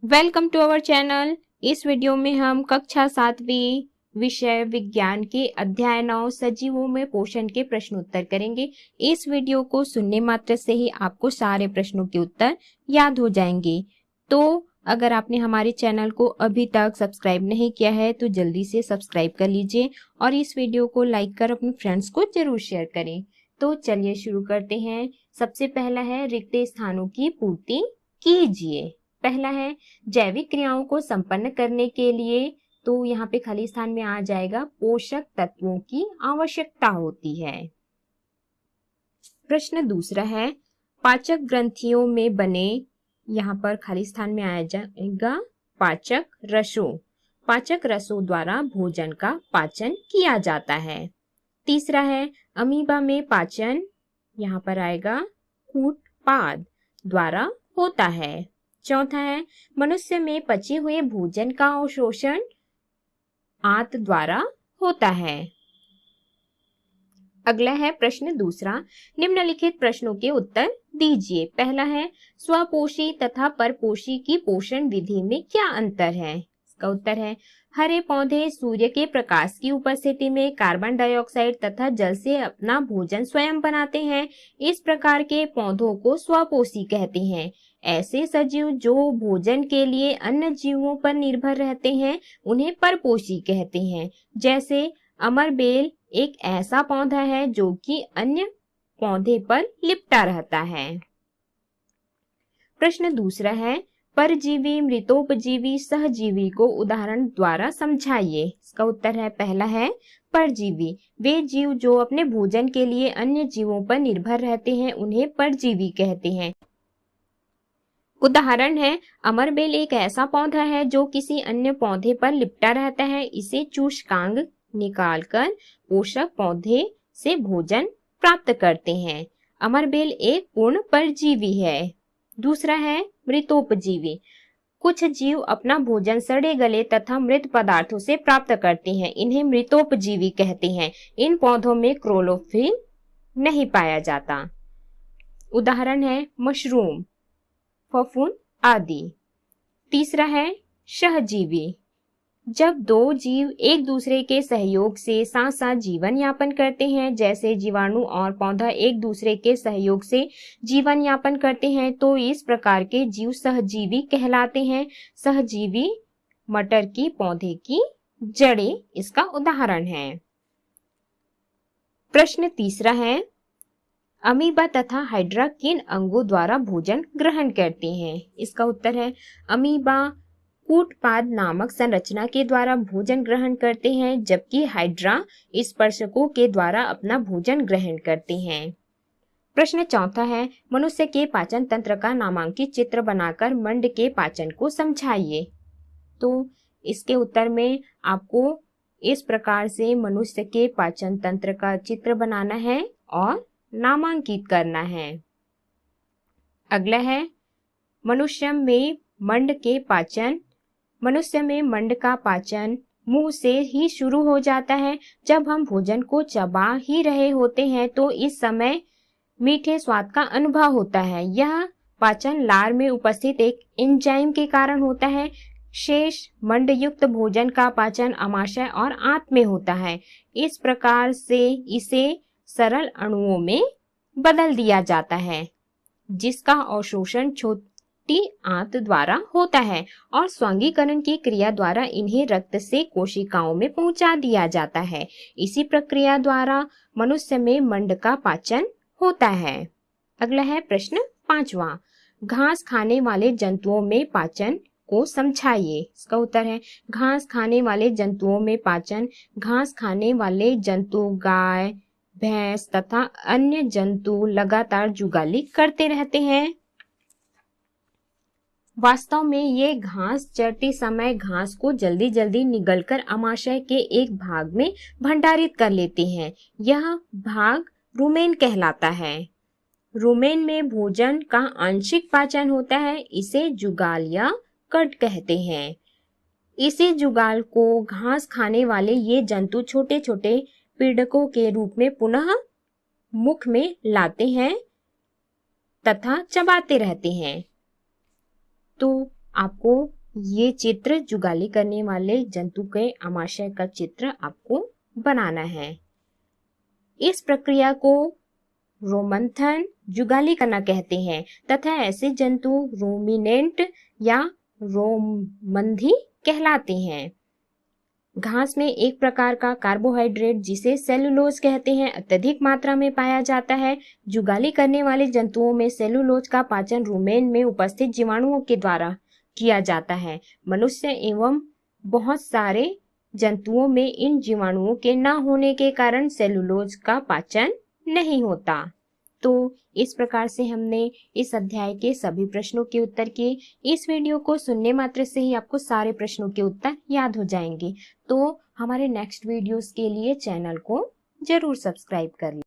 Welcome to our channel. इस video में हम कक्षा 7वीं विषय विज्ञान के अध्याय 9 सजीवों में पोषण के प्रश्न उत्तर करेंगे। इस वीडियो को सुनने मात्र से ही आपको सारे प्रश्नों के उत्तर याद हो जाएंगे। तो अगर आपने हमारे चैनल को अभी तक सब्सक्राइब नहीं किया है तो जल्दी से सब्सक्राइब कर लीजिए और इस वीडियो को लाइक कर अपने फ्रेंड्स को जरूर शेयर करें। तो चलिए शुरू करते हैं। सबसे पहला है रिक्त स्थानों की पूर्ति कीजिए। पहला है जैविक क्रियाओं को संपन्न करने के लिए, तो यहाँ पे खाली स्थान में आ जाएगा पोषक तत्वों की आवश्यकता होती है। प्रश्न दूसरा है पाचक ग्रंथियों में बने, यहाँ पर खाली स्थान में आ जाएगा पाचक रसों। पाचक रसों द्वारा भोजन का पाचन किया जाता है। तीसरा है अमीबा में पाचन, यहाँ पर आएगा कूटपाद द्वारा होता है। चौथा है मनुष्य में पचे हुए भोजन का अवशोषण आंत द्वारा होता है। अगला है प्रश्न दूसरा, निम्नलिखित प्रश्नों के उत्तर दीजिए। पहला है स्वपोषी तथा परपोषी की पोषण विधि में क्या अंतर है? इसका उत्तर है हरे पौधे सूर्य के प्रकाश की उपस्थिति में कार्बन डाइऑक्साइड तथा जल से अपना भोजन स्वयं बनाते हैं। इस प्रकार के पौधों को स्वपोषी कहते हैं। ऐसे सजीव जो भोजन के लिए अन्य जीवों पर निर्भर रहते हैं उन्हें परपोषी कहते हैं। जैसे अमरबेल एक ऐसा पौधा है जो कि अन्य पौधे पर लिपटा रहता है। प्रश्न दूसरा है परजीवी मृतोपजीवी सहजीवी को उदाहरण द्वारा समझाइए। इसका उत्तर है पहला है परजीवी, वे जीव जो अपने भोजन के लिए अन्य जीवों पर निर्भर रहते हैं उन्हें परजीवी कहते हैं। उदाहरण है अमरबेल एक ऐसा पौधा है जो किसी अन्य पौधे पर लिपटा रहता है। इसे चूषकांग निकालकर पोषक पौधे से भोजन प्राप्त करते हैं। अमरबेल एक पूर्ण परजीवी है। दूसरा है मृतोपजीवी, कुछ जीव अपना भोजन सड़े गले तथा मृत पदार्थों से प्राप्त करते हैं, इन्हें मृतोपजीवी कहते हैं। इन पौधों में क्लोरोफिल नहीं पाया जाता। उदाहरण है मशरूम, फफूंद आदि। तीसरा है सहजीवी, जब दो जीव एक दूसरे के सहयोग से साथ साथ जीवन यापन करते हैं, जैसे जीवाणु और पौधा एक दूसरे के सहयोग से जीवन यापन करते हैं, तो इस प्रकार के जीव सहजीवी कहलाते हैं। सहजीवी मटर की पौधे की जड़ें इसका उदाहरण है। प्रश्न तीसरा है अमीबा तथा हाइड्रा किन अंगों द्वारा भोजन ग्रहण करते हैं? इसका उत्तर है अमीबा कूटपाद नामक संरचना के द्वारा भोजन ग्रहण करते हैं, जबकि हाइड्रा स्पर्शकों के द्वारा अपना भोजन ग्रहण करते हैं। प्रश्न चौथा है मनुष्य के पाचन तंत्र का नामांकित चित्र बनाकर मंड के पाचन को समझाइए। तो इसके उत्तर में आपको इस प्रकार से मनुष्य के पाचन तंत्र का चित्र बनाना है और नामांकित करना है। अगला है मनुष्य में मंड का पाचन मुंह से ही शुरू हो जाता है। जब हम भोजन को चबा ही रहे होते हैं तो इस समय मीठे स्वाद का अनुभव होता है। यह पाचन लार में उपस्थित एक एंजाइम के कारण होता है। शेष मंड युक्त भोजन का पाचन अमाशय और आंत में होता है। इस प्रकार से इसे सरल अणुओं में बदल दिया जाता है, जिसका अवशोषण छोटी आंत द्वारा होता है और स्वांगीकरण की क्रिया द्वारा इन्हें रक्त से कोशिकाओं में पहुंचा दिया जाता है। इसी प्रक्रिया द्वारा मनुष्य में मंड का पाचन होता है। अगला है प्रश्न पांचवा, घास खाने वाले जंतुओं में पाचन को समझाइए। इसका उत्तर है घास खाने वाले जंतुओं में पाचन, घास खाने वाले जंतु गाय भैंस तथा अन्य जंतु लगातार जुगाली करते रहते हैं। वास्तव में ये घास चरते समय घास को जल्दी जल्दी निगलकर अमाशय के एक भाग में भंडारित कर लेते हैं। यह भाग रुमेन कहलाता है। रुमेन में भोजन का आंशिक पाचन होता है, इसे जुगाल या कट कहते हैं। इसी जुगाल को घास खाने वाले ये जंतु छोटे छोटे पीड़कों के रूप में पुनः मुख में लाते हैं तथा चबाते रहते हैं। तो आपको ये चित्र जुगाली करने वाले जंतु के आमाशय का चित्र आपको बनाना है। इस प्रक्रिया को रोमंथन जुगाली करना कहते हैं तथा ऐसे जंतु रूमिनेंट या रोमंधी कहलाते हैं। घास में एक प्रकार का कार्बोहाइड्रेट जिसे सेलुलोज कहते हैं अत्यधिक मात्रा में पाया जाता है। जुगाली करने वाले जंतुओं में सेलुलोज का पाचन रुमेन में उपस्थित जीवाणुओं के द्वारा किया जाता है। मनुष्य एवं बहुत सारे जंतुओं में इन जीवाणुओं के न होने के कारण सेलुलोज का पाचन नहीं होता। तो इस प्रकार से हमने इस अध्याय के सभी प्रश्नों के उत्तर किए। इस वीडियो को सुनने मात्र से ही आपको सारे प्रश्नों के उत्तर याद हो जाएंगे। तो हमारे नेक्स्ट वीडियोस के लिए चैनल को जरूर सब्सक्राइब कर लें।